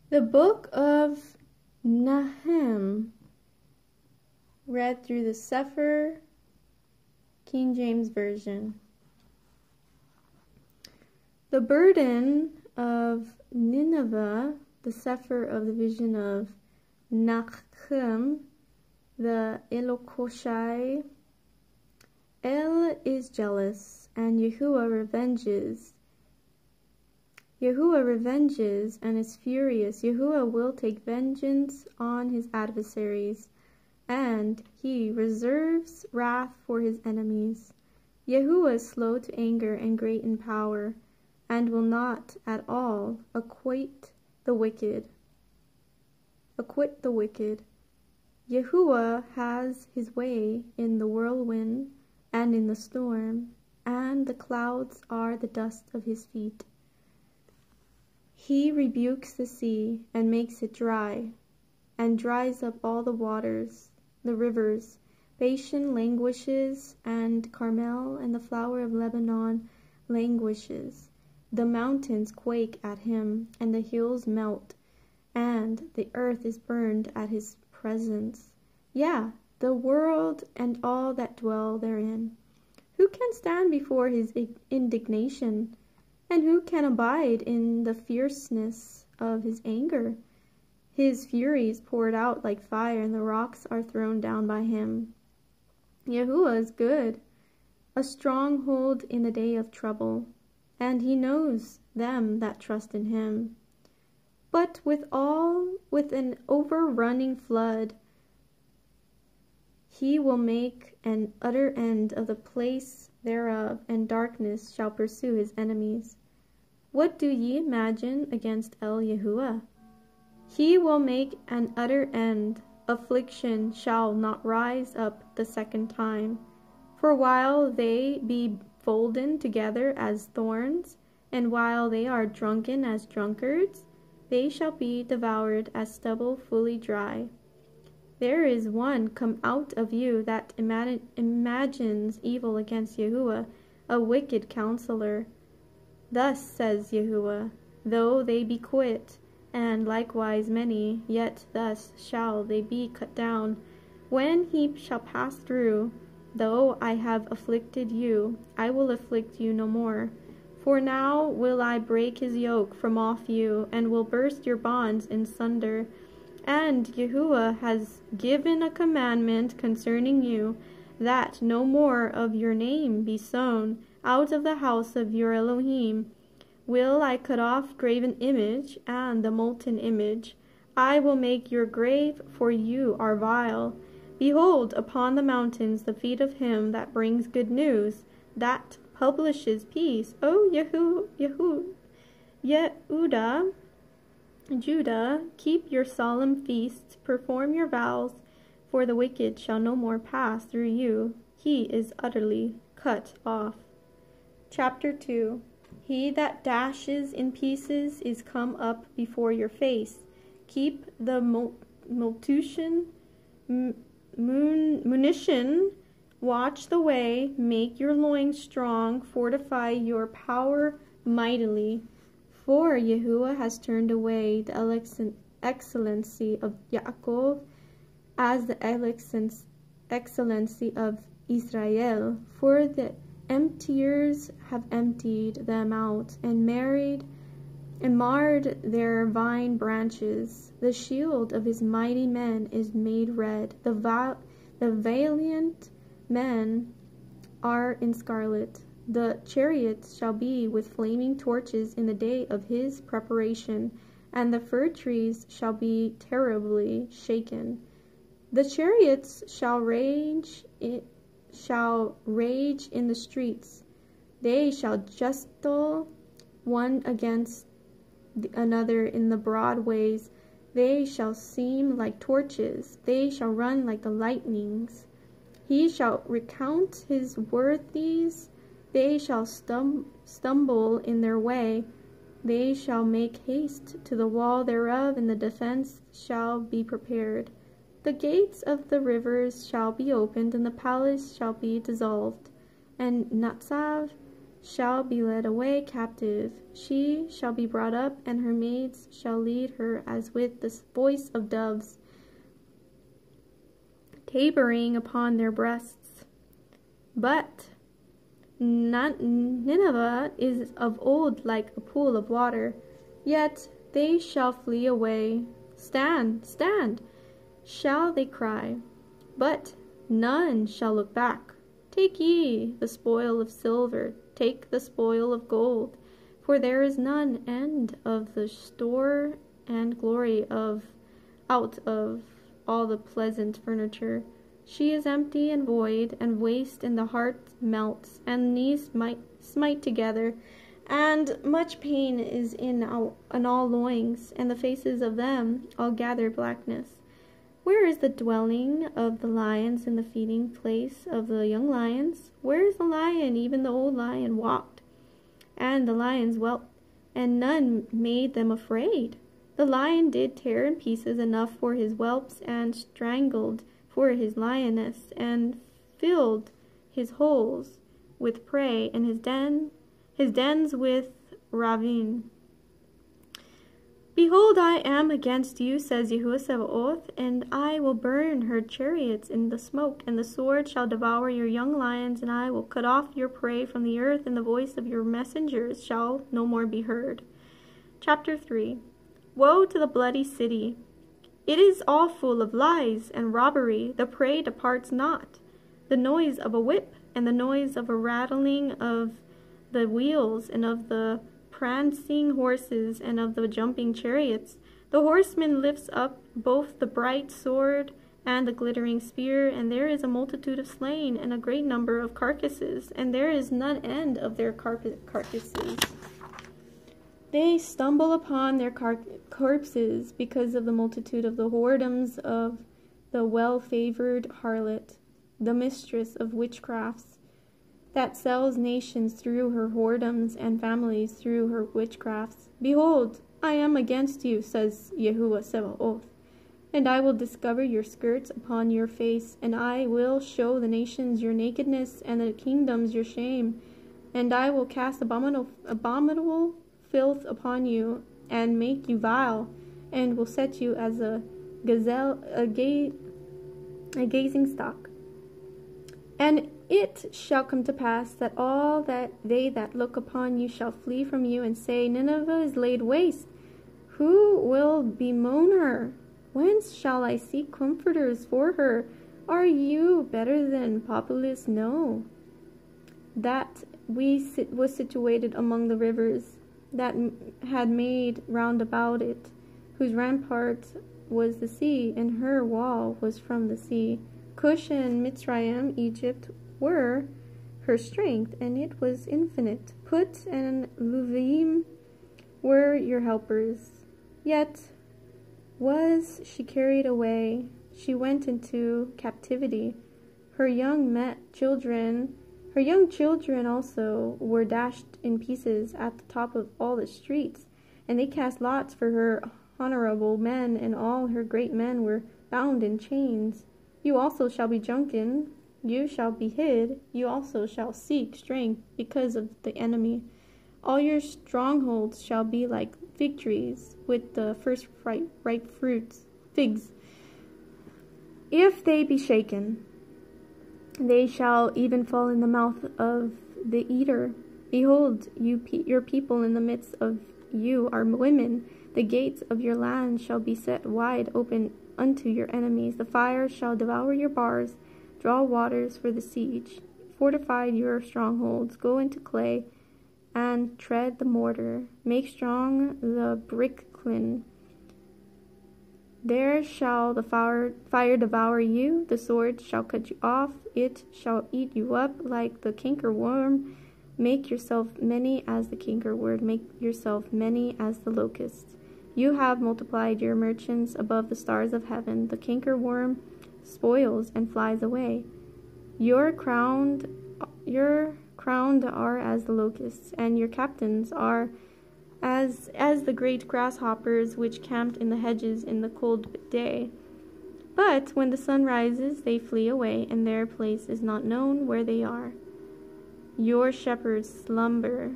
The book of NAHUM, read through the Cepher, King James Version. The burden of Nineveh, the Cepher of the vision of NACHUM, the Elokoshai. El is jealous, and Yahuwah revenges. Yahuwah revenges and is furious. Yahuwah will take vengeance on his adversaries, and he reserves wrath for his enemies. Yahuwah is slow to anger and great in power, and will not at all acquit the wicked. Yahuwah has his way in the whirlwind and in the storm, and the clouds are the dust of his feet. He rebukes the sea and makes it dry, and dries up all the waters, the rivers. Bashan languishes, and Carmel and the flower of Lebanon languishes. The mountains quake at him, and the hills melt, and the earth is burned at his presence. Yeah, the world and all that dwell therein. Who can stand before his indignation? And who can abide in the fierceness of his anger? His fury is poured out like fire, and the rocks are thrown down by him. Yahuwah is good, a stronghold in the day of trouble, and he knows them that trust in him. But with an overrunning flood, he will make an utter end of the place thereof, and darkness shall pursue his enemies. What do ye imagine against El Yahuwah? He will make an utter end. Affliction shall not rise up the second time. For while they be folden together as thorns, and while they are drunken as drunkards, they shall be devoured as stubble fully dry. There is one come out of you that imagines evil against Yahuwah, a wicked counselor. Thus says Yahuwah, though they be quit, and likewise many, yet thus shall they be cut down. When he shall pass through, though I have afflicted you, I will afflict you no more. For now will I break his yoke from off you, and will burst your bonds in sunder. And Yahuwah has given a commandment concerning you, that no more of your name be sown out of the house of your Elohim. Will I cut off graven image and the molten image? I will make your grave, for you are vile. Behold, upon the mountains the feet of him that brings good news, that publishes peace. O Judah, keep your solemn feasts, perform your vows, for the wicked shall no more pass through you. He is utterly cut off. Chapter 2. He that dashes in pieces is come up before your face. Keep the munition, watch the way, make your loins strong, fortify your power mightily. For Yahuwah has turned away the excellency of Yaakov as the excellency of Israel. For the emptiers have emptied them out, and marred their vine branches. The shield of his mighty men is made red. The valiant men are in scarlet. The chariots shall be with flaming torches in the day of his preparation, and the fir trees shall be terribly shaken. The chariots shall rage in the streets. They shall jostle one against another in the broad ways. They shall seem like torches. They shall run like the lightnings. He shall recount his worthies. They shall stumble in their way. They shall make haste to the wall thereof, and the defense shall be prepared. The gates of the rivers shall be opened, and the palace shall be dissolved. And Natzav shall be led away captive. She shall be brought up, and her maids shall lead her as with the voice of doves, capering upon their breasts. But Nineveh is of old like a pool of water, yet they shall flee away. Stand, stand, shall they cry, but none shall look back. Take ye the spoil of silver, take the spoil of gold, for there is none end of the store and glory out of all the pleasant furniture. She is empty and void, and waste, and the heart melts, and knees smite together, and much pain is in all loins, and the faces of them all gather blackness. Where is the dwelling of the lions and the feeding place of the young lions? Where is the lion? Even the old lion walked, and the lions whelped, and none made them afraid. The lion did tear in pieces enough for his whelps, and strangled for his lioness, and filled his holes with prey, and his dens with ravine. Behold, I am against you, says Yahuwah Sabaoth, and I will burn her chariots in the smoke, and the sword shall devour your young lions, and I will cut off your prey from the earth, and the voice of your messengers shall no more be heard. Chapter 3. Woe to the bloody city! It is all full of lies and robbery. The prey departs not. The noise of a whip, and the noise of a rattling of the wheels, and of the prancing horses, and of the jumping chariots. The horseman lifts up both the bright sword and the glittering spear, and there is a multitude of slain, and a great number of carcasses, and there is none end of their carcasses. They stumble upon their corpses because of the multitude of the whoredoms of the well-favored harlot, the mistress of witchcrafts, that sells nations through her whoredoms and families through her witchcrafts. Behold, I am against you, says Yahuwah Sabaoth, and I will discover your skirts upon your face, and I will show the nations your nakedness, and the kingdoms your shame, and I will cast abominable filth upon you, and make you vile, and will set you as a gazelle, a gazing stock. And it shall come to pass that all that they that look upon you shall flee from you, and say, Nineveh is laid waste. Who will bemoan her? Whence shall I seek comforters for her? Are you better than populace? No. That was situated among the rivers, that had made round about it, whose rampart was the sea, and her wall was from the sea. Cush and Mitzrayim, Egypt, were her strength, and it was infinite. Put and Luvim were your helpers. Yet was she carried away, she went into captivity. Her young children also were dashed in pieces at the top of all the streets, and they cast lots for her honorable men, and all her great men were bound in chains. You also shall be drunken, you shall be hid, you also shall seek strength because of the enemy. All your strongholds shall be like fig trees with the first ripe fruits, figs. If they be shaken, they shall even fall in the mouth of the eater. Behold, your people in the midst of you are women. The gates of your land shall be set wide open unto your enemies. The fire shall devour your bars. Draw waters for the siege. Fortify your strongholds. Go into clay and tread the mortar. Make strong the bricklin. There shall the fire devour you, the sword shall cut you off, it shall eat you up like the cankerworm. Make yourself many as the cankerworm, make yourself many as the locusts. You have multiplied your merchants above the stars of heaven. The cankerworm spoils and flies away. Your crowned are as the locusts, and your captains are as the great grasshoppers which camped in the hedges in the cold day. But when the sun rises, they flee away, and their place is not known where they are. your shepherds slumber.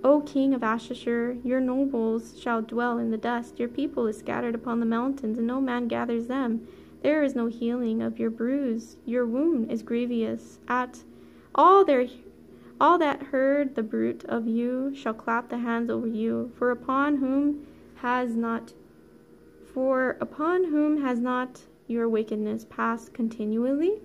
O king of Ashur, your nobles shall dwell in the dust. Your people is scattered upon the mountains, and no man gathers them. There is no healing of your bruise. Your wound is grievous. At all that heard the bruit of you shall clap the hands over you. For upon whom has not your wickedness passed continually?